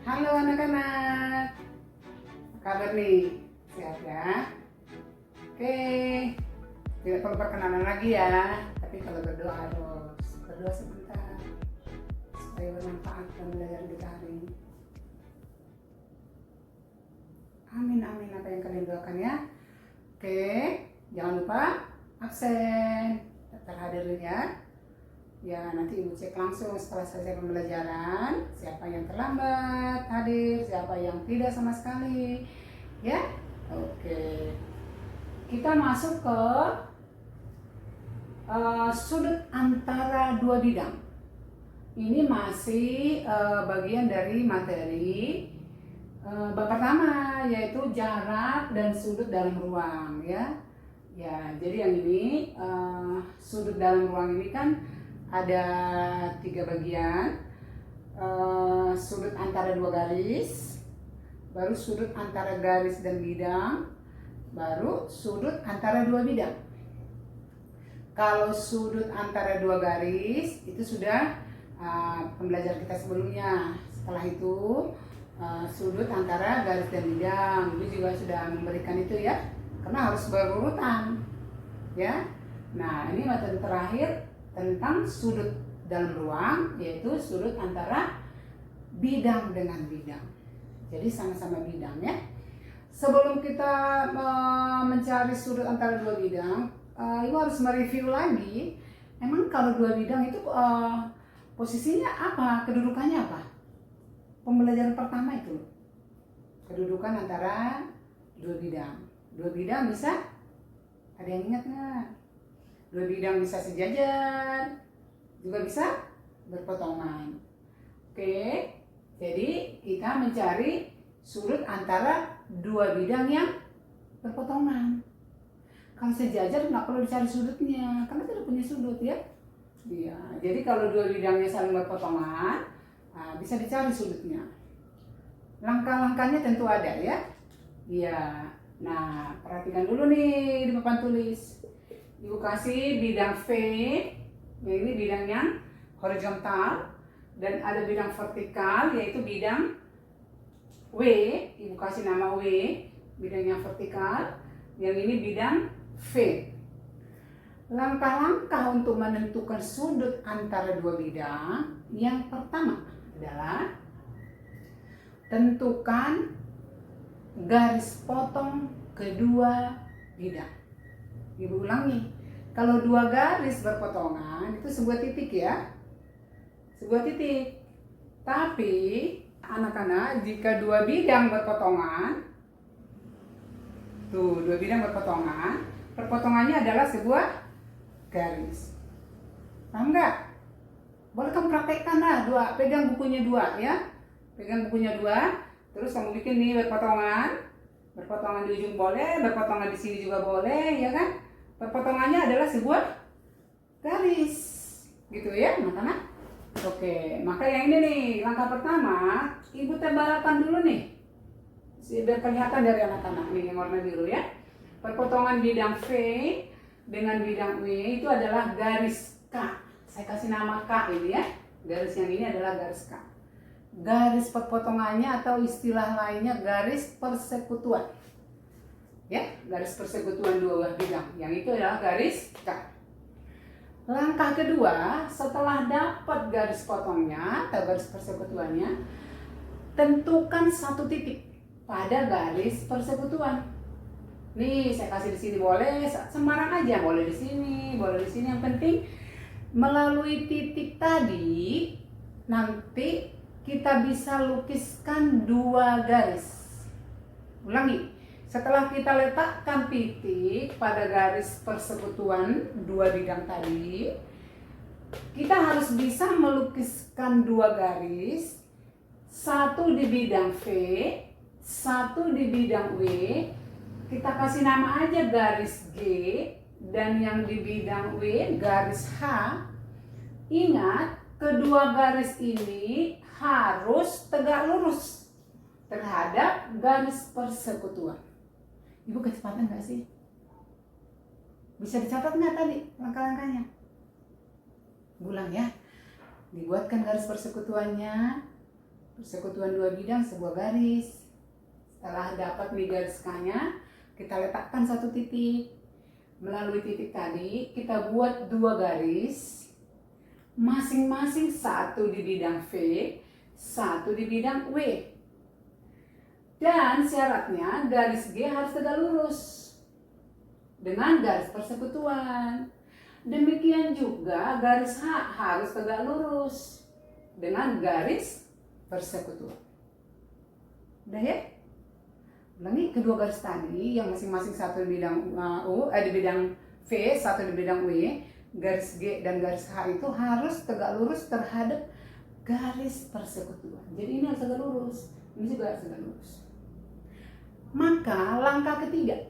Halo anak-anak, apa kabar nih? Sehat ya? Oke, tidak perlu perkenalan lagi ya. Tapi kalau berdoa harus berdoa sebentar supaya bermanfaat dan belajar kita hari ini. Amin amin apa yang kalian doakan ya. Oke, jangan lupa absen, daftar hadirin ya. Ya, nanti Ibu cek langsung setelah selesai pembelajaran siapa yang terlambat hadir, siapa yang tidak sama sekali. Ya, oke. Kita masuk ke sudut antara dua bidang. Ini masih bagian dari materi bab pertama, yaitu jarak dan sudut dalam ruang ya. Ya, jadi yang ini sudut dalam ruang ini kan ada 3 bagian, sudut antara 2 garis, baru sudut antara garis dan bidang, baru sudut antara 2 bidang. Kalau sudut antara 2 garis itu sudah pembelajaran kita sebelumnya. Setelah itu sudut antara garis dan bidang, itu juga sudah memberikan itu ya, karena harus berurutan ya. Nah, ini materi terakhir tentang sudut dalam ruang, yaitu sudut antara bidang dengan bidang. Jadi sama-sama bidang ya. Sebelum kita mencari sudut antara 2 bidang, Ibu harus mereview lagi. Emang kalau 2 bidang itu posisinya apa? Kedudukannya apa? Pembelajaran pertama itu kedudukan antara 2 bidang. 2 bidang bisa, ada yang ingat nggak? 2 bidang bisa sejajar, juga bisa berpotongan. Oke, jadi kita mencari sudut antara 2 bidang yang berpotongan. Kalau sejajar nggak perlu dicari sudutnya, karena tidak punya sudut ya. Iya, jadi kalau 2 bidangnya saling berpotongan, bisa dicari sudutnya. Langkah-langkahnya tentu ada ya. Iya, nah perhatikan dulu nih di papan tulis. Ibu kasih bidang V, ini bidang yang horizontal, dan ada bidang vertikal yaitu bidang W. Ibu kasih nama W, bidang yang vertikal. Yang ini bidang V. Langkah-langkah untuk menentukan sudut antara 2 bidang, yang pertama adalah tentukan garis potong kedua bidang. Ibu ulangi, kalau 2 garis berpotongan itu sebuah titik ya, sebuah titik. Tapi anak-anak, jika 2 bidang berpotongan, tuh 2 bidang berpotongan, perpotongannya adalah sebuah garis. Paham nggak? Boleh kamu praktekkan lah, pegang bukunya 2 ya, pegang bukunya 2, terus kamu bikin nih berpotongan di ujung boleh, berpotongan di sini juga boleh ya kan? Perpotongannya adalah sebuah garis, gitu ya anak-anak. Oke, maka yang ini nih, langkah pertama, Ibu tebalakan dulu nih, biar kelihatan dari anak-anak nih yang warna biru ya. Perpotongan bidang V dengan bidang W itu adalah garis K. Saya kasih nama K ini ya. Garis yang ini adalah garis K. Garis perpotongannya atau istilah lainnya garis persekutuan. Ya, garis persekutuan 2 bidang. Yang itu adalah garis K. Langkah kedua, setelah dapat garis potongnya atau garis persekutuannya, tentukan 1 titik pada garis persekutuan. Nih, saya kasih di sini boleh, sembarang aja, boleh di sini, boleh di sini. Yang penting melalui titik tadi nanti kita bisa lukiskan 2 garis. Ulangi. Setelah kita letakkan titik pada garis persekutuan 2 bidang tadi, kita harus bisa melukiskan 2 garis, 1 di bidang V, 1 di bidang W. Kita kasih nama aja garis G, dan yang di bidang W garis H. Ingat, kedua garis ini harus tegak lurus terhadap garis persekutuan. Ibu kecepatan nggak sih? Bisa dicatat nggak tadi langkah-langkahnya? Ulang ya. Dibuatkan garis persekutuannya, persekutuan dua bidang sebuah garis. Setelah dapat nih garis K-nya, kita letakkan satu titik. Melalui titik tadi, kita buat dua garis, masing-masing satu di bidang V, satu di bidang W. Dan syaratnya garis G harus tegak lurus dengan garis persekutuan. Demikian juga garis H harus tegak lurus dengan garis persekutuan. Udah ya? Ulangi kedua garis tadi yang masing-masing satu di bidang di bidang V, satu di bidang W, garis G dan garis H itu harus tegak lurus terhadap garis persekutuan. Jadi ini harus tegak lurus, ini juga harus tegak lurus. Maka langkah ketiga,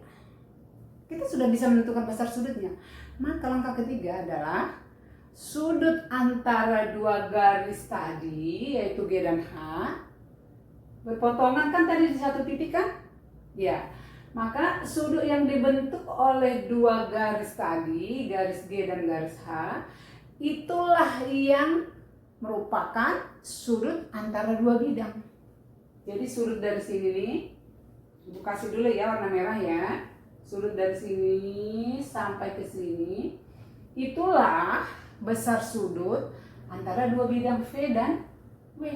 kita sudah bisa menentukan besar sudutnya. Maka langkah ketiga adalah sudut antara dua garis tadi, yaitu G dan H, berpotongan kan tadi di satu titik kan? Ya, maka sudut yang dibentuk oleh dua garis tadi, garis G dan garis H, itulah yang merupakan sudut antara dua bidang. Jadi sudut dari sini nih, Ibu kasih dulu ya warna merah ya. Sudut dari sini sampai ke sini, itulah besar sudut antara dua bidang V dan W.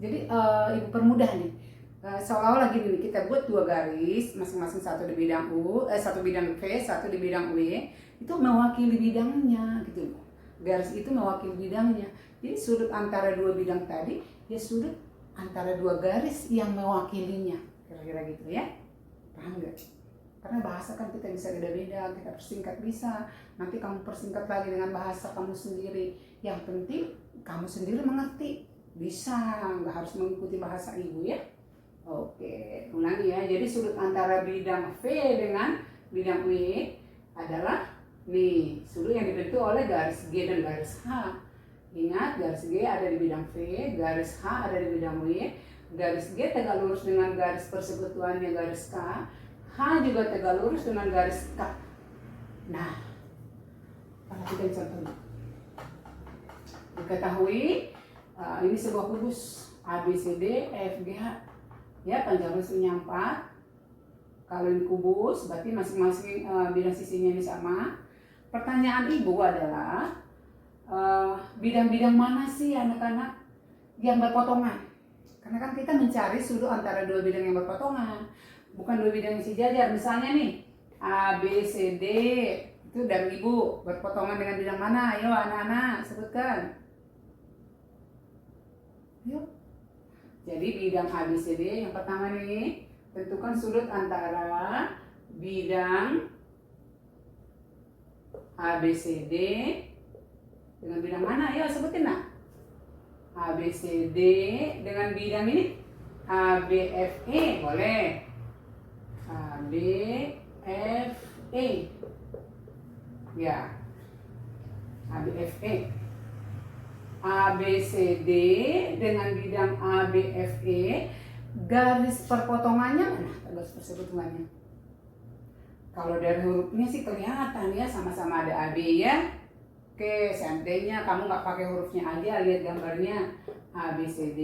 Jadi Ibu permudah nih. Seolah-olah gini nih, kita buat dua garis, masing-masing satu di bidang satu bidang V, satu di bidang W, itu mewakili bidangnya gitu loh. Garis itu mewakili bidangnya. Jadi sudut antara dua bidang tadi, ya sudut antara dua garis yang mewakilinya. Kira-kira gitu ya. Paham nggak? Karena bahasa kan kita bisa beda-beda, kita persingkat bisa. Nanti kamu persingkat lagi dengan bahasa kamu sendiri. Yang penting kamu sendiri mengerti. Bisa, nggak harus mengikuti bahasa ibu ya. Oke, ulangi ya. Jadi sudut antara bidang V dengan bidang W adalah nih, sudut yang dibentuk oleh garis G dan garis H. Ingat, garis G ada di bidang V, garis H ada di bidang W. Garis G tegak lurus dengan garis persekutuannya garis K. H juga tegak lurus dengan garis K. Nah, perhatikan contohnya. Diketahui ini sebuah kubus A, B, C, D, E, F, G, H. Ya, panjang lusunya 4. Kalau ini kubus, berarti masing-masing bidang sisinya ini sama. Pertanyaan ibu adalah, bidang-bidang mana sih anak-anak yang berpotongan? Karena kan kita mencari sudut antara dua bidang yang berpotongan, bukan dua bidang yang sejajar. Misalnya nih, A, B, C, D, itu dari ibu berpotongan dengan bidang mana? Ayo anak-anak sebutkan. Yuk. Jadi bidang A, B, C, D yang pertama nih, tentukan sudut antara bidang A, B, C, D dengan bidang mana? Ayo sebutin nak. A, B, C, D dengan bidang ini A, B, F, E, boleh. A, B, F, E. Ya. A, B, F, E. A, B, C, D dengan bidang A, B, F, E, garis perpotongannya mana? Garis persekutuannya. Kalau dari hurufnya sih kelihatan ya, sama-sama ada A, B ya. Oke, seandainya kamu nggak pakai hurufnya aja, lihat gambarnya. A, B, C, D,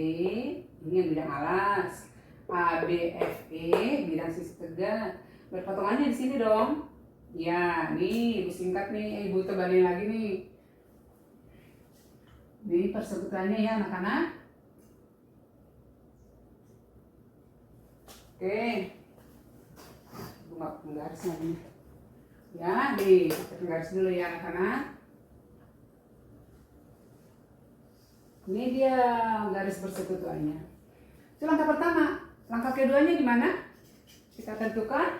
ini yang bidang alas. A, B, F, E, bidang sisi tegak. Berpotongannya di sini dong. Ya, nih ibu singkat nih, ibu tebalin lagi nih. Di persekutuannya ya anak-anak. Oke, ibu nggak garis lagi. Ya, di garis dulu ya anak-anak. Ini dia garis persekutuannya. Itu langkah pertama. Langkah keduanya di mana? Kita tentukan.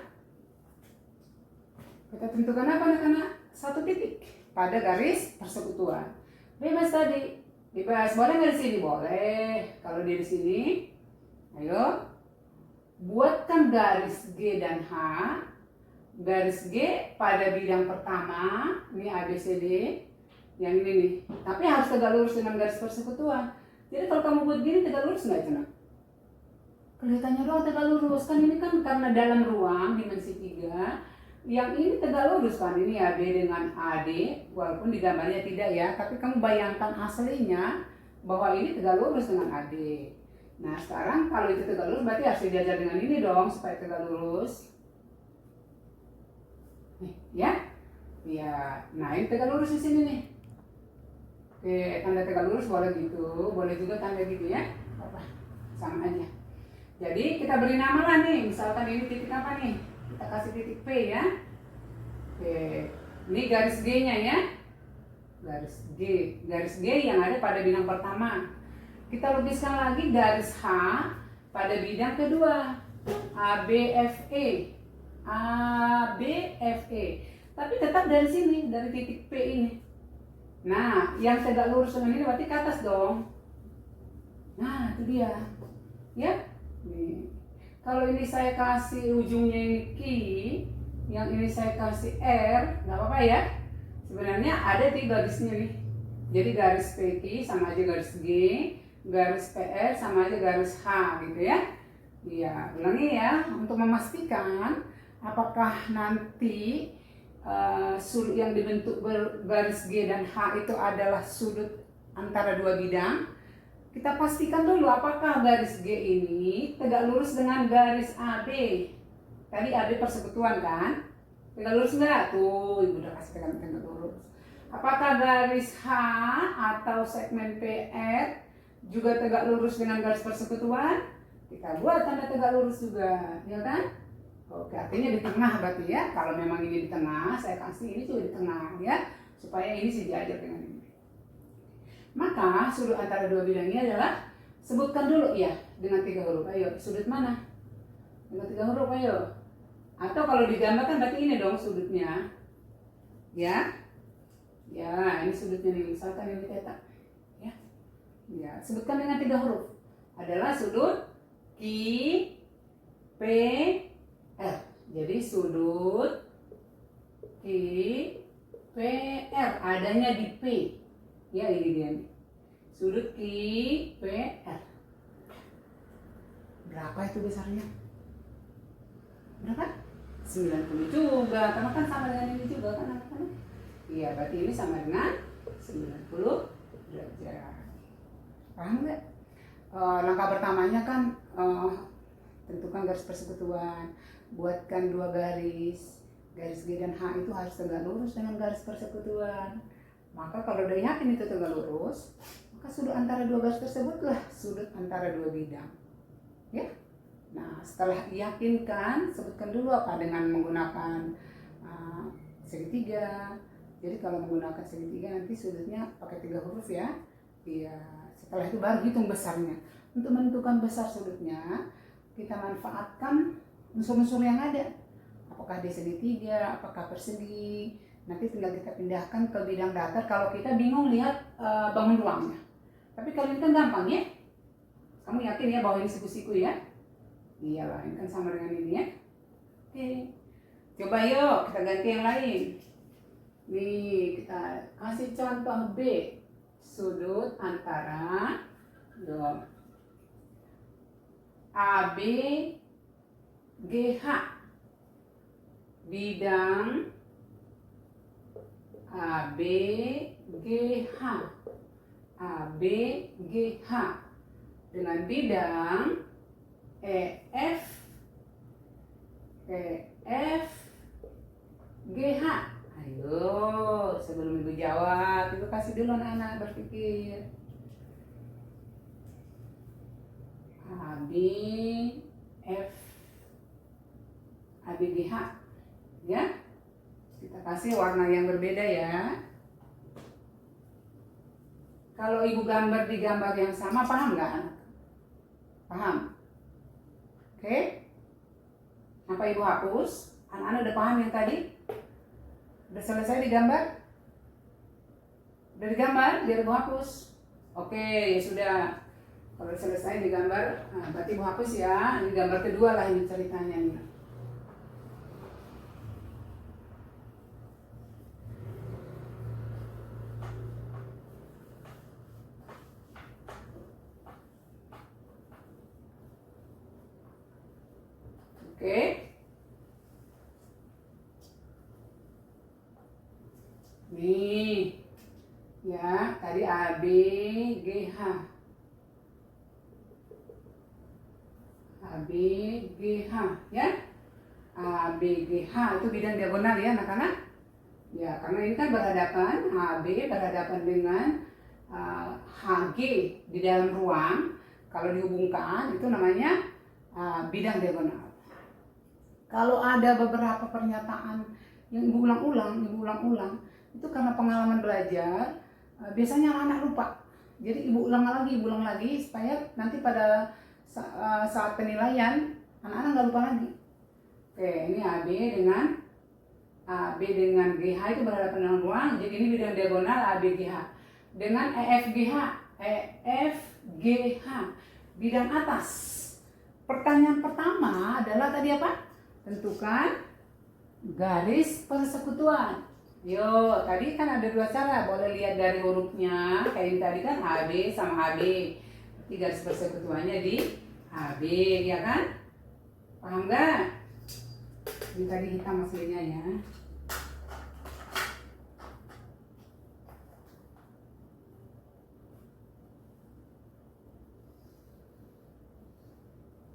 Kita tentukan apa anak-anak? Satu titik pada garis persekutuan. Bebas tadi, bebas. Boleh nggak di sini? Boleh. Kalau dia di sini, ayo buatkan garis G dan H. Garis G pada bidang pertama, ini A, B, C, D. Yang ini nih. Tapi harus tegak lurus dengan garis persekutuan. Jadi kalau kamu buat gini tegak lurus nggak Cina? Kelihatannya doang tegak lurus. Kan ini kan karena dalam ruang dimensi 3. Yang ini tegak lurus kan, ini AB dengan AD, walaupun di gambarnya tidak ya, tapi kamu bayangkan aslinya bahwa ini tegak lurus dengan AB. Nah sekarang kalau itu tegak lurus berarti harus dijajar dengan ini dong supaya tegak lurus. Nih, ya, ya. Nah ini tegak lurus di sini nih. Oke, tanda tegak lurus boleh gitu, boleh juga tanda gitu ya. Apa? Sama aja. Jadi kita beri nama lah nih, misalkan ini titik apa nih? Kita kasih titik P ya. Oke, ini garis G-nya ya. Garis G yang ada pada bidang pertama. Kita lukiskan lagi garis H pada bidang kedua. ABFE. ABFE. Tapi tetap dari sini, dari titik P ini. Nah, yang tegak lurus dengan ini berarti ke atas dong. Nah, itu dia. Ya. Nih. Kalau ini saya kasih ujungnya ini Q, yang ini saya kasih R, nggak apa-apa ya. Sebenarnya ada 3 garisnya nih. Jadi garis PQ sama aja garis G, garis PR sama aja garis H gitu ya. Iya, ulangi ya untuk memastikan apakah nanti sudut yang dibentuk garis G dan H itu adalah sudut antara dua bidang. Kita pastikan dulu apakah garis G ini tegak lurus dengan garis AB. Tadi AB persekutuan kan? Tegak lurus enggak? Tuh, Ibu udah kasih tegak lurus. Apakah garis H atau segmen PR juga tegak lurus dengan garis persekutuan? Kita buat tanda tegak lurus juga, ya kan? Oke, artinya di tengah berarti ya. Kalau memang ini di tengah, saya kasih ini juga di tengah ya, supaya ini sejajar dengan ini. Maka sudut antara dua bidang ini adalah, sebutkan dulu ya dengan 3 huruf. Ayo, sudut mana? Dengan 3 huruf, ayo. Atau kalau digambarkan berarti ini dong sudutnya. Ya. Ya, ini sudutnya nih, misalkan ini theta. Ya. Ya, sebutkan dengan 3 huruf. Adalah sudut Q, P, R. Jadi sudut Q, P, R adanya di P. Ya, ini dia nih. Sudut Q, P, R. Berapa itu besarnya? Berapa? 90 juga, karena kan sama dengan ini juga kan anak-anak. Iya, berarti ini sama dengan 90 derajat. Paham nggak? Langkah pertamanya kan tentukan garis persekutuan, buatkan 2 garis. Garis G dan H itu harus tegak lurus dengan garis persekutuan. Maka kalau udah yakin itu tegak lurus, maka sudut antara 2 garis tersebutlah sudut antara 2 bidang. Ya. Nah, setelah diyakinkan, sebutkan dulu apa dengan menggunakan segitiga. Jadi kalau menggunakan segitiga nanti sudutnya pakai 3 huruf ya. Iya. Setelah itu baru hitung besarnya. Untuk menentukan besar sudutnya, kita manfaatkan unsur-unsur yang ada. Apakah dia segitiga, apakah persegi. Nanti tinggal kita pindahkan ke bidang datar kalau kita bingung lihat bangun ruangnya. Tapi kalau ini kan gampang ya. Kamu yakin ya bahwa ini siku-siku ya? Iyalah, ini kan sama dengan ini ya. Oke. Coba yuk kita ganti yang lain. Nih, kita kasih contoh B. Sudut antara AB GH. Bidang AB GH. AB GH dengan bidang EF GH. Ayo, sebelum Ibu jawab, Ibu kasih dulu anak-anak berpikir. ABGH ya. Kita kasih warna yang berbeda ya. Kalau Ibu gambar di gambar yang sama, paham nggak anak? Paham? Oke? Apa Ibu hapus? Anak-anak udah paham yang tadi? Udah selesai digambar? Udah digambar? Biar Ibu hapus. Oke, ya sudah. Kalau selesai digambar, nah, berarti Ibu hapus ya. Ini gambar kedua lah ini ceritanya nih. Oke. Nih. Ya, tadi AB H. ABGH ya. ABGH itu bidang diagonal ya anak-anak. Ya, karena ini kan berhadapan, HB berhadapan dengan HG di dalam ruang. Kalau dihubungkan itu namanya bidang diagonal. Kalau ada beberapa pernyataan yang ibu ulang-ulang, itu karena pengalaman belajar, biasanya anak-anak lupa. Jadi ibu ulang lagi supaya nanti pada saat penilaian anak-anak nggak lupa lagi. Oke, ini AB dengan GH itu berhadapan dengan ruang, jadi ini bidang diagonal ABGH. Dengan EFGH bidang atas. Pertanyaan pertama adalah tadi apa? Tentukan garis persekutuan. Yo, tadi kan ada dua cara, boleh lihat dari hurufnya, kayak yang tadi kan AB sama AB. Berarti garis persekutuannya di AB, ya kan? Paham nggak? Ini tadi hitam aslinya ya.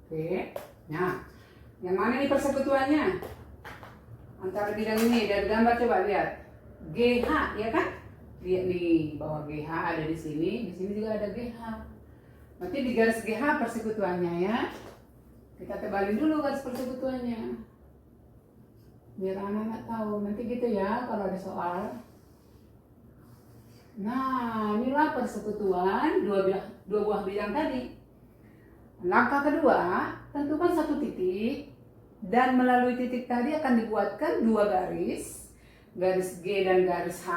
Oke, nah, yang mana nih persekutuannya? Antara bidang ini, dari gambar coba lihat. GH, ya kan? Lihat nih, bahwa GH ada di sini juga ada GH. Berarti di garis GH persekutuannya ya. Kita tebalin dulu garis persekutuannya. Biar anak-anak tahu, nanti gitu ya kalau ada soal. Nah, inilah persekutuan dua buah bidang tadi. Langkah kedua, tentukan satu titik dan melalui titik tadi akan dibuatkan dua garis G dan garis H,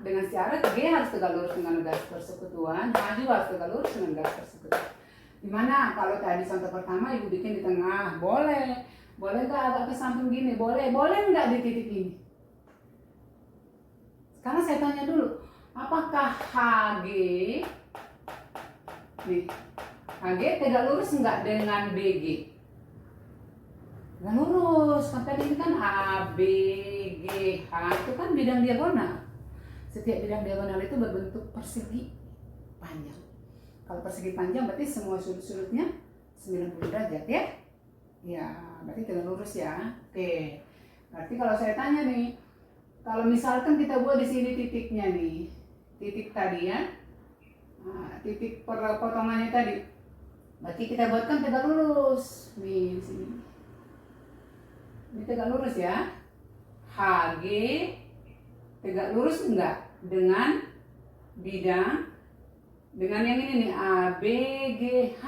dengan syarat G harus tegak lurus dengan garis persekutuan, H juga harus tegak lurus dengan garis persekutuan. Dimana kalau tadi contoh pertama ibu bikin di tengah, boleh nggak agak ke samping gini, boleh nggak di titik ini? Sekarang saya tanya dulu, apakah HG nih, HG tegak lurus enggak dengan BG? Enggak lurus, kan tadi ini kan ABGH itu kan bidang diagonal. Setiap bidang diagonal itu berbentuk persegi panjang. Kalau persegi panjang berarti semua sudut-sudutnya 90 derajat ya? Ya, berarti tegak lurus ya. Oke, berarti kalau saya tanya nih, kalau misalkan kita buat di sini titiknya nih, titik tadi ya, nah, titik potongannya tadi, berarti kita buatkan tegak lurus nih di sini. Ini tegak lurus ya. HG tegak lurus enggak dengan bidang dengan yang ini nih ABGH.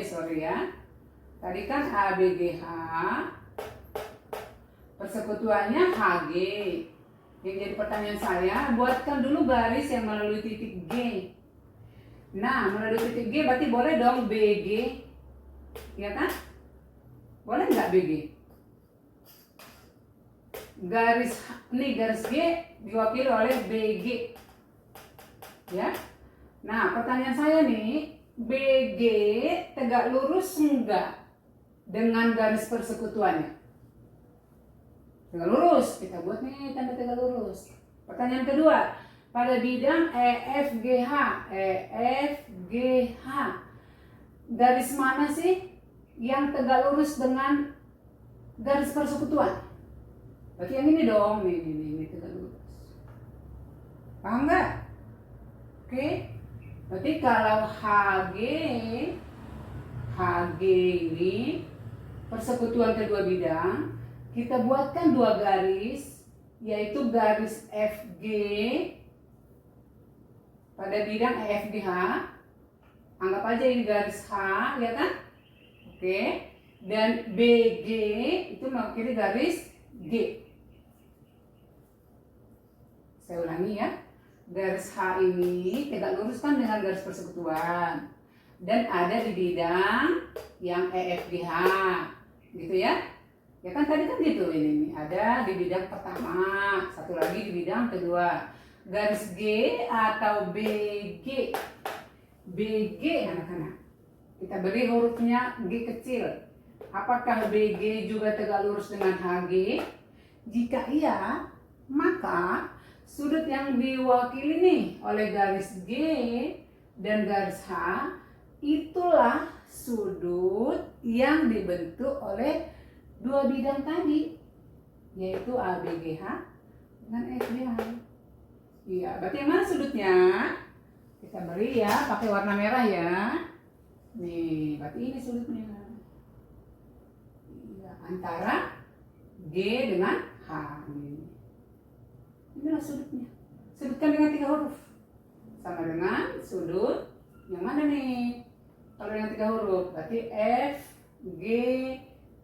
Sorry ya. Tadi kan ABGH persekutuannya HG. Yang jadi pertanyaan saya, buatkan dulu garis yang melalui titik G. Nah, melalui titik G berarti boleh dong BG, ya kan? Boleh nggak BG? Garis G diwakili oleh BG, ya. Nah, pertanyaan saya nih, BG tegak lurus enggak dengan garis persekutuannya? Tegak lurus, kita buat nih tanda tegak lurus. Pertanyaan kedua, pada bidang EFGH, garis mana sih yang tegak lurus dengan garis persekutuan? Berarti yang ini dong, ini tegak lurus. Paham nggak? Oke, berarti kalau HG ini persekutuan kedua bidang, kita buatkan dua garis, yaitu garis FG pada bidang EFGH. Anggap aja ini garis H, ya kan? Oke. Dan BG itu mewakili garis G. Saya ulangi ya. Garis H ini tegak lurus kan dengan garis persekutuan. Dan ada di bidang yang EFGH. Gitu ya. Ya kan tadi kan gitu ini ada di bidang pertama, satu lagi di bidang kedua. Garis G atau BG. BG anak-anak. Kita beri hurufnya G kecil. Apakah BG juga tegak lurus dengan HG? Jika iya, maka sudut yang diwakili nih oleh garis G dan garis H, itulah sudut yang dibentuk oleh dua bidang tadi, yaitu ABGH dengan FBH. Iya, berarti yang mana sudutnya? Kita beri ya, pakai warna merah ya. Nih, berarti ini sudutnya. Iya, antara G dengan H. Inilah sudutnya. Sudutkan dengan 3 huruf. Sama dengan sudut yang mana nih? Kalau dengan 3 huruf, berarti F, G,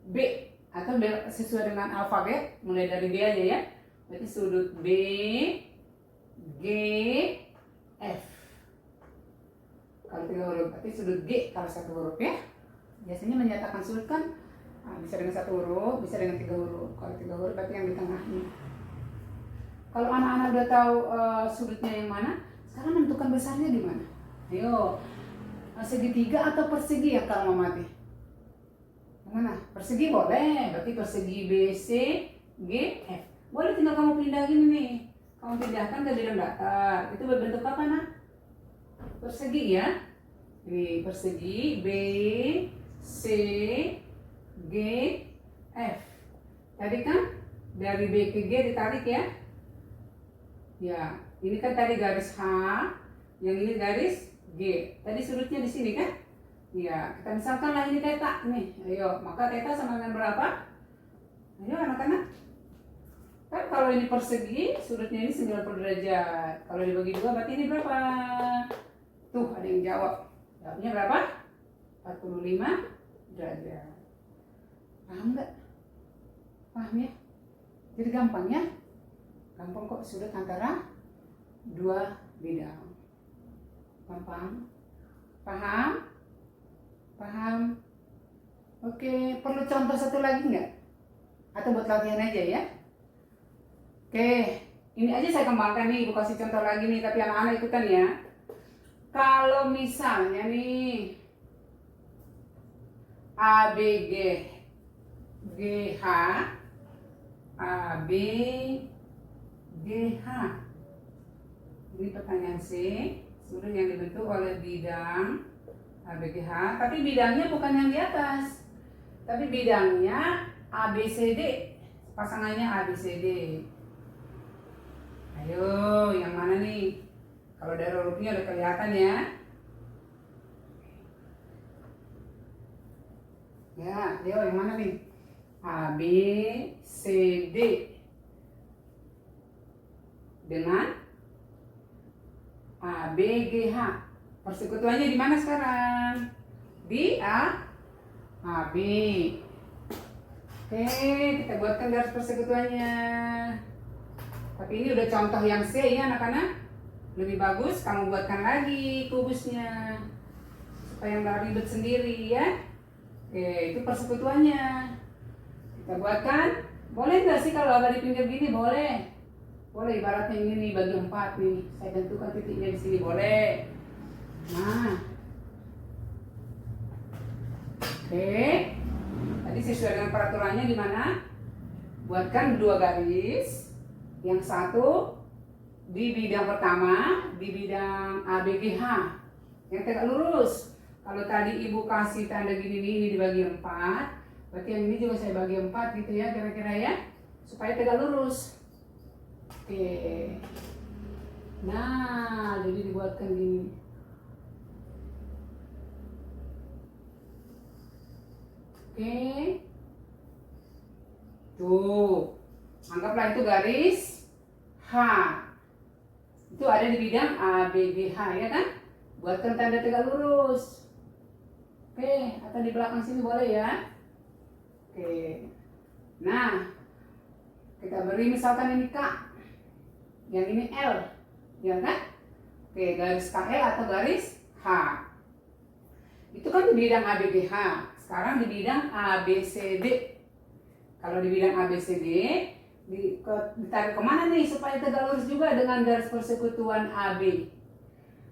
B. Atau sesuai dengan alfabet, mulai dari B aja ya. Berarti sudut B, G, F. Kalau 3 huruf, berarti sudut G kalau 1 huruf ya. Biasanya menyatakan sudut kan bisa dengan 1 huruf, bisa dengan 3 huruf. Kalau 3 huruf berarti yang di tengahnya. Kalau anak-anak udah tahu sudutnya yang mana, sekarang menentukan besarnya di mana? Ayo, segitiga atau persegi ya kalau mau mati? Yang mana? Persegi boleh, berarti persegi B, C, G, F. Boleh tinggal kamu pindah gini nih. Kamu pindahkan ke bidang datar. Itu berbentuk apa nak? Persegi ya. Ini persegi B, C, G, F. Tadi kan dari B ke G ditarik ya. Ya, ini kan tadi garis H, yang ini garis G. Tadi sudutnya di sini kan? Ya, kita misalkan lah ini theta nih. Ayo, maka theta sama dengan berapa? Ayo anak-anak. Kan kalau ini persegi, sudutnya ini 90 derajat. Kalau dibagi 2 berarti ini berapa? Tuh, ada yang jawab. Jawabnya berapa? 45 derajat. Paham nggak? Paham ya? Jadi gampang ya? Gampang kok sudut antara dua bidang. Gampang? Paham? Paham? Oke, perlu contoh satu lagi nggak? Atau buat latihan aja ya? Oke, ini aja saya kembangkan nih, bukan kasih contoh lagi nih, tapi anak-anak ikutan ya. Kalau misalnya nih ABG GH AB GH. Ini pertanyaan C, sudut yang dibentuk oleh bidang ABGH, tapi bidangnya bukan yang di atas, tapi bidangnya ABCD, pasangannya ABCD. Ayo, yang mana nih? Kalau dari hurufnya udah kelihatan ya. Ya, ayo yang mana nih? ABCD dengan ABGH. Persekutuannya di mana sekarang? Di AB. Oke, kita buatkan garis persekutuannya. Tapi ini udah contoh yang C ya anak-anak. Lebih bagus kamu buatkan lagi kubusnya supaya nggak ribet sendiri ya. Oke, itu persekutuannya. Kita buatkan. Boleh nggak sih kalau agak di pinggir gini? Boleh. Boleh, ibaratnya ini nih bagi 4 nih. Saya tentukan titiknya di sini, boleh. Nah. Oke. Tadi sesuai dengan peraturannya di mana? Buatkan 2 garis. Yang satu di bidang pertama, di bidang ABGH. Yang tegak lurus. Kalau tadi ibu kasih tanda gini nih, ini dibagi 4. Berarti yang ini juga saya bagi 4 gitu ya, kira-kira ya. Supaya tegak lurus. Oke. Nah, jadi dibuatkan gini. Oke. Tuh. Anggaplah itu garis H. Itu ada di bidang ABGH ya kan? Buatkan tanda tegak lurus. Oke, atau di belakang sini boleh ya. Oke. Nah, kita beri misalkan ini K. Yang ini L, ya kan? Oke, garis KL atau garis H. Itu kan di bidang ABGH. Sekarang di bidang ABCD. Kalau di bidang ABCD, ditarik kemana nih supaya tegak lurus juga dengan garis persekutuan AB.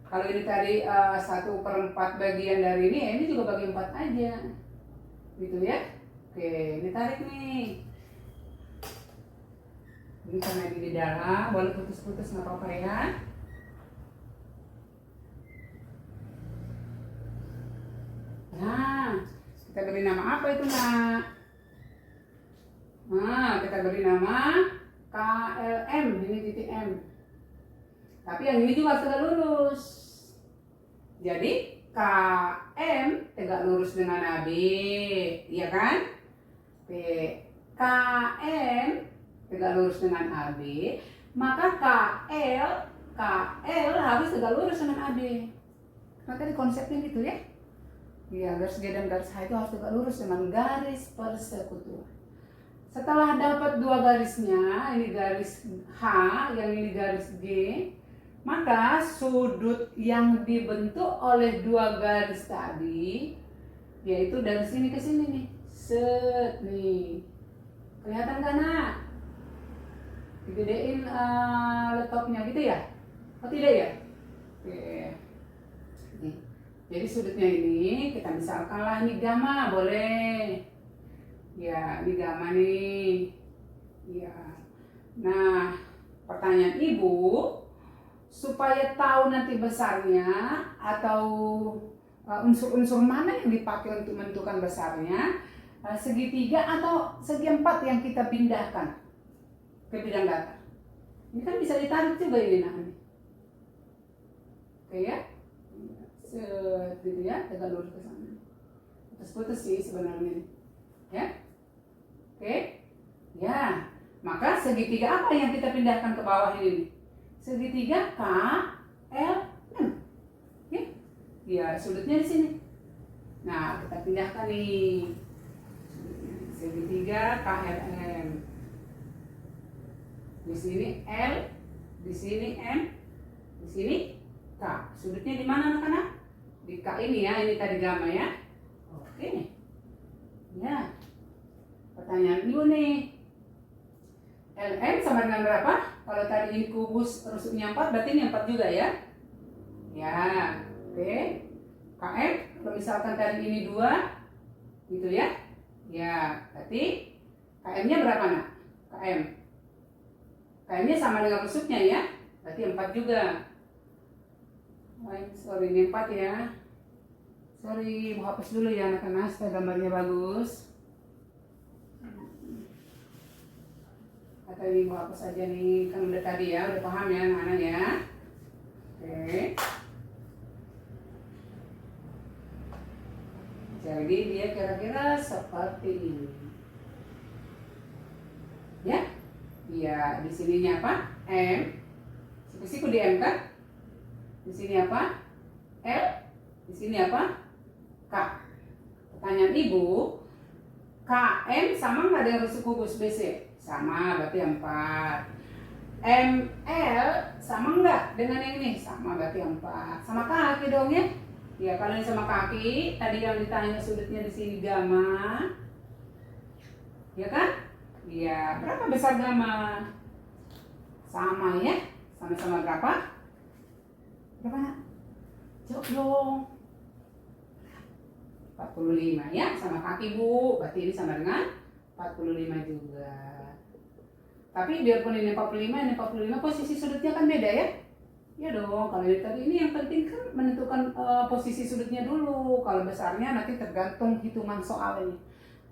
Kalau ini tadi 1/4 bagian dari ini juga bagi 4 aja. Gitu ya. Oke, ini tarik nih. Ini karena ini di dalam, boleh putus-putus nggak apa-apa ya. Nah, kita beri nama apa itu nak? Nah, kita beri nama KLM, ini titik M. Tapi yang ini juga tegak lurus. Jadi KM tegak lurus dengan AB, iya kan? KM tegak lurus dengan AB, maka KL harus tegak lurus dengan AB. Maka di konsepnya gitu ya. Ya, garis G dan garis H itu harus tegak lurus dengan garis persekutuan. Setelah dapat dua garisnya, ini garis H, yang ini garis G, maka sudut yang dibentuk oleh dua garis tadi, yaitu dari sini ke sini nih, set nih, kelihatan kan nak? Digedein laptopnya gitu ya? Oh tidak ya? Oke. Nih. Jadi sudutnya ini kita misalkan lah ini gamma, boleh. Ya, ini gamma nih. Ya. Nah, pertanyaan ibu, supaya tahu nanti besarnya atau unsur-unsur mana yang dipakai untuk menentukan besarnya, segitiga atau segi empat yang kita pindahkan ke bidang data. Ini kan bisa ditarik juga ini namanya. Oke ya? Gitu ya, tegak lurus ke sana. Putus-putus sih sebenarnya. Ya? Oke? Ya. Maka segitiga apa yang kita pindahkan ke bawah ini? Segitiga KLM. Ya? Ya, sudutnya di sini. Nah, kita pindahkan nih. Segitiga KLM. Di sini L, di sini M, di sini K. Sudutnya di mana anak-anak? Di K ini ya, ini tadi gamma ya. Oke. Ya. Pertanyaan ibu nih. LM sama dengan berapa? Kalau tadi ini kubus rusuknya 4, berarti ini 4 juga ya? Ya. Oke. KM, kalau misalkan tadi ini 2, gitu ya? Ya, berarti KM-nya berapa nak? KM. KM-nya sama dengan rusuknya ya? Berarti 4 juga. Sorry, ini 4 ya. Sorry, mau hapus dulu ya anak-anak supaya gambarnya bagus. Atau ini mau hapus aja nih, kan udah tadi ya, udah paham ya anak-anak ya. Oke. Jadi dia kira-kira seperti ini. Ya? Iya, di sininya apa? M. Siku-siku di M kan? Di sini apa? L. Di sini apa? K. Pertanyaan ibu, KM sama nggak dengan rusuk kubus BC? Sama, berarti 4. ML sama nggak dengan yang ini? Sama, berarti 4. Sama kaki dong ya? Ya, kalau ini sama kaki, tadi yang ditanya sudutnya di sini gamma. Ya kan? Iya, berapa besar gamma? Sama ya? Sama-sama berapa? Berapa nak? Jawab dong. 45 ya, sama kaki bu. Berarti ini sama dengan 45 juga. Tapi biarpun ini 45, ini 45, posisi sudutnya kan beda ya? Ya dong, kalau ini tadi ini yang penting kan menentukan posisi sudutnya dulu. Kalau besarnya nanti tergantung hitungan soal ini.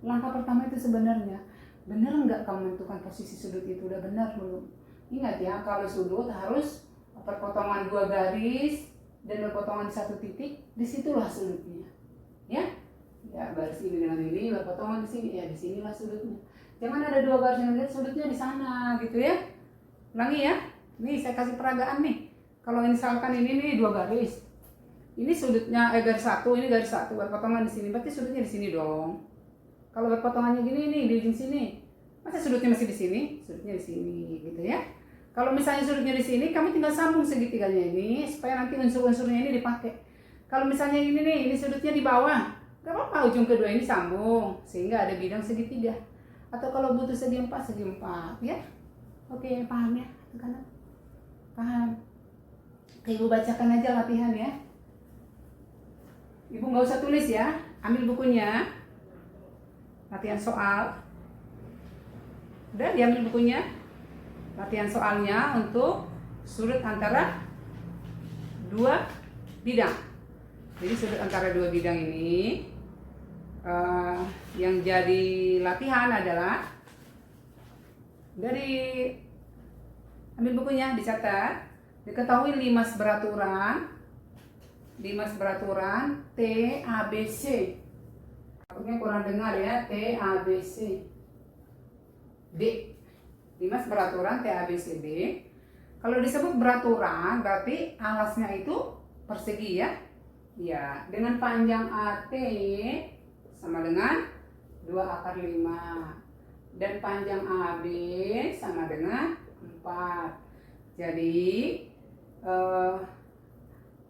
Langkah pertama itu sebenarnya, benar nggak kamu menentukan posisi sudut itu? Udah benar belum? Ingat ya, kalau sudut harus perpotongan 2 garis dan berpotongan di 1 titik, disitulah sudutnya. Ya? Ya, garis ini dengan ini berpotongan di sini, ya di sinilah sudutnya. Jangan ada 2 garis dengan garis, sudutnya di sana gitu ya. Ulangi ya. Nih saya kasih peragaan nih. Kalau misalkan ini nih 2 garis. Ini sudutnya garis 1, ini garis 1 berpotongan di sini. Berarti sudutnya di sini dong. Kalau berpotongannya gini nih di ujung sini. Masa sudutnya masih di sini? Sudutnya di sini gitu ya. Kalau misalnya sudutnya di sini, kamu tinggal sambung segitiganya ini supaya nanti unsur-unsurnya ini dipakai. Kalau misalnya ini nih, ini sudutnya di bawah. Gak apa-apa, ujung kedua ini sambung sehingga ada bidang segitiga. Atau kalau butuh segi 4 ya. Oke, paham ya? Kanan. Paham. Ibu bacakan aja latihan ya. Ibu nggak usah tulis ya, ambil bukunya. Latihan soal. Udah diambil bukunya. latihan soalnya untuk sudut antara dua bidang. Jadi sudut antara dua bidang ini yang jadi latihan adalah dari ambil bukunya, dicatat, diketahui limas beraturan T A B C. Takutnya kurang dengar ya, T A B C D. Limas beraturan T A B C D. Kalau disebut beraturan berarti alasnya itu persegi ya. Ya, dengan panjang AT sama dengan 2 akar 5 dan panjang AB sama dengan 4. Jadi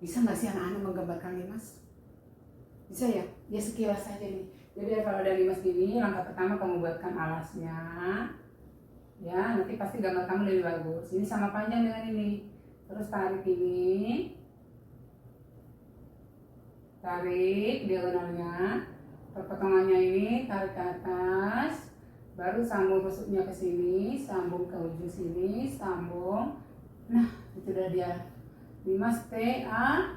bisa nggak sih anak-anak menggambarkan limas? Bisa ya? Ya sekilas saja nih. Jadi kalau ada limas gini, langkah pertama kamu buatkan alasnya. Ya, nanti pasti gambar kamu lebih bagus. Ini sama panjang dengan ini. Terus tarik ini. Tarik diagonalnya. Perpotongannya ini tarik ke atas, baru sambung tusuknya ke sini, sambung ke ujung sini, sambung. Nah, itu udah dia. Limas T A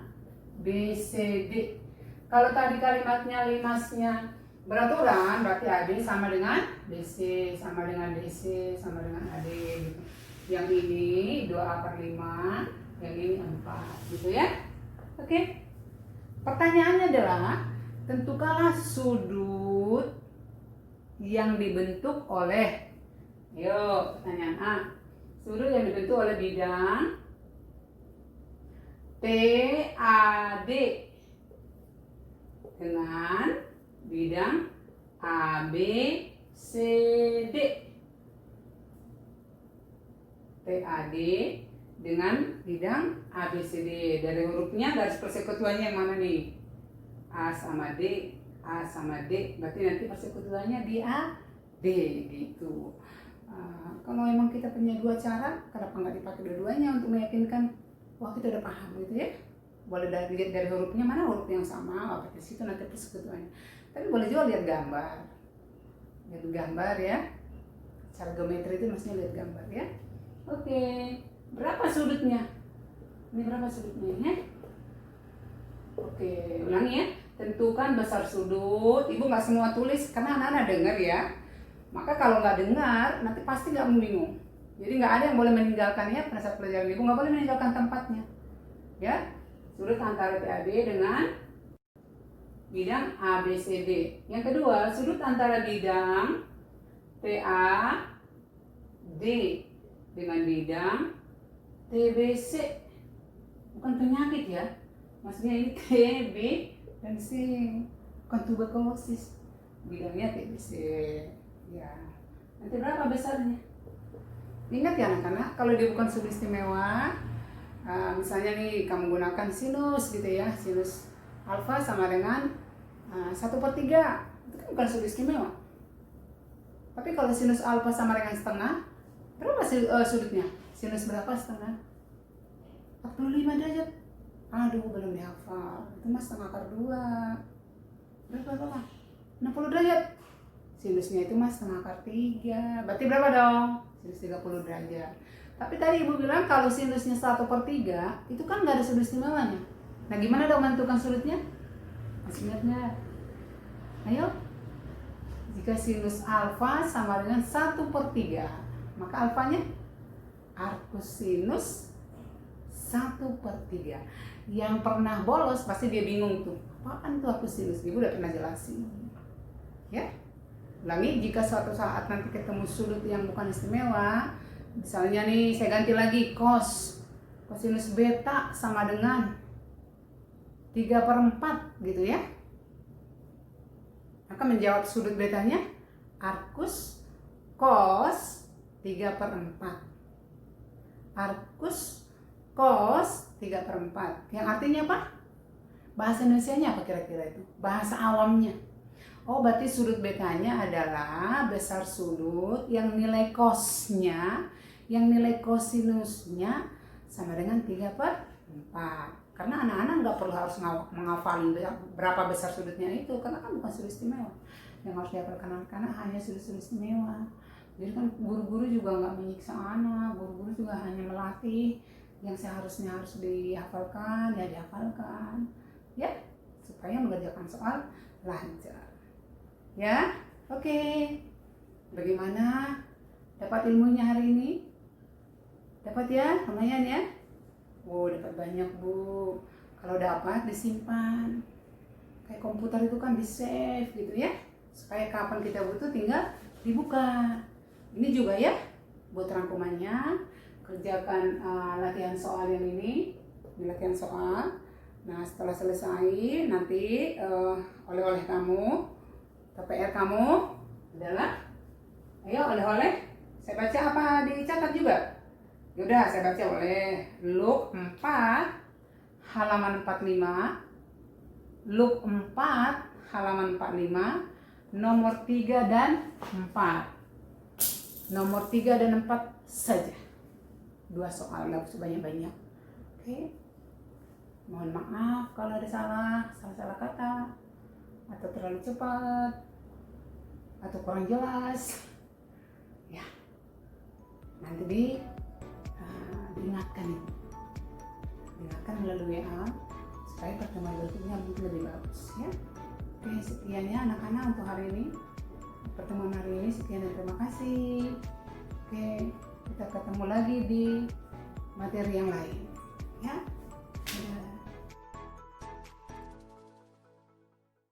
B C D. Kalau tadi kalimatnya limasnya beraturan berarti AD sama dengan BC, sama dengan DC, sama dengan AD gitu. Yang ini 2 akar 5, yang ini 4 gitu ya. Oke. Pertanyaannya adalah tentukanlah sudut yang dibentuk oleh, yuk pertanyaan A, sudut yang dibentuk oleh bidang TAD dengan bidang ABCD. TAD dengan bidang ABCD. Dari hurufnya, garis persekutuannya yang mana nih? A sama D, A sama D, berarti nanti persekutuannya di A, D gitu. Kalau memang kita punya dua cara, kenapa nggak dipakai dua-duanya untuk meyakinkan, wah kita udah paham gitu ya. Boleh lihat dari hurufnya mana huruf yang sama, pakai situ nanti persekutuannya. Tapi boleh juga lihat gambar. Lihat gambar ya. Cara geometri itu maksudnya lihat gambar ya. Oke, berapa sudutnya? Ini berapa sudutnya ya? Oke, ulangi ya. Tentukan besar sudut. Ibu nggak semua tulis karena anak-anak dengar ya. Maka kalau nggak dengar, nanti pasti nggak bingung. Jadi nggak ada yang boleh meninggalkannya pada saat pelajaran ibu, nggak boleh meninggalkan tempatnya. Ya, sudut antara PAB dengan bidang ABCD. Yang kedua, sudut antara bidang PAD dengan bidang TBC. Bukan penyakit ya. Maksudnya ini T, B, dan C. Bukan tuberkulosis. Bidangnya TBC. Ya. Nanti berapa besarnya? Ingat ya anak-anak, kalau dia bukan sudut istimewa, misalnya nih kamu gunakan sinus gitu ya, sinus alfa sama dengan 1/3, itu kan bukan sudut istimewa. Tapi kalau sinus alfa sama dengan setengah, berapa sudutnya? Sinus berapa setengah? 45 derajat. Aduh, belum dihafal. Itu mas setengah akar 2. Berapa? 60 derajat. Sinusnya itu mas setengah akar 3. Berarti berapa dong? Sinus 30 derajat. Tapi tadi ibu bilang kalau sinusnya 1/3, itu kan nggak ada sudut istimewanya. Nah gimana dong menentukan sudutnya? Masih ingat nggak? Ayo. Jika sinus alfa sama dengan 1/3, maka alfanya arcus sinus 1/3. Yang pernah bolos pasti dia bingung tuh. Apaan tuh arcus sinus? Ibu udah pernah jelasin. Ya. Ulangi, jika suatu saat nanti ketemu sudut yang bukan istimewa, misalnya nih saya ganti lagi kosinus beta sama dengan 3/4 gitu ya. Maka menjawab sudut betanya arcus cos 3/4. Arcus cos 3/4. Yang artinya apa? Bahasa Indonesianya apa kira-kira itu? Bahasa awamnya. Oh, berarti sudut betanya adalah besar sudut yang nilai cosnya, yang nilai cosinusnya sama dengan 3/4. Karena anak-anak nggak perlu harus menghafalin berapa besar sudutnya itu, karena kan bukan sudut istimewa. Yang harus dihafalkan anak-anak hanya sudut-sudut istimewa. Jadi kan guru-guru juga nggak menyiksa anak, guru-guru juga hanya melatih yang seharusnya harus dihafalkan, ya dihafalkan, ya supaya mengerjakan soal lancar. Ya, oke. Bagaimana? Dapat ilmunya hari ini? Dapat ya, lumayan ya? Oh, dapat banyak Bu. Kalau dapat disimpan. Kayak komputer itu kan di save gitu ya, supaya kapan kita butuh tinggal dibuka. Ini juga ya buat rangkumannya, kerjakan latihan soal yang ini, di latihan soal. Nah setelah selesai nanti oleh-oleh kamu, KPR kamu adalah, ayo oleh-oleh, saya baca apa dicatat juga? Yaudah saya baca oleh Luke 4 halaman 45, Luke 4 halaman 45, nomor 3 dan 4. Nomor 3 dan 4 saja. 2 soal, nggak usah banyak-banyak. Oke. Mohon maaf kalau ada salah kata, atau terlalu cepat, atau kurang jelas. Ya, nanti diingatkan itu. Diingatkan melalui WA, supaya pertemuan berikutnya mungkin lebih bagus. Ya. Oke, sekian ya anak-anak untuk hari ini. Pertemuan hari ini sekian dan terima kasih. Oke, kita ketemu lagi di materi yang lain ya.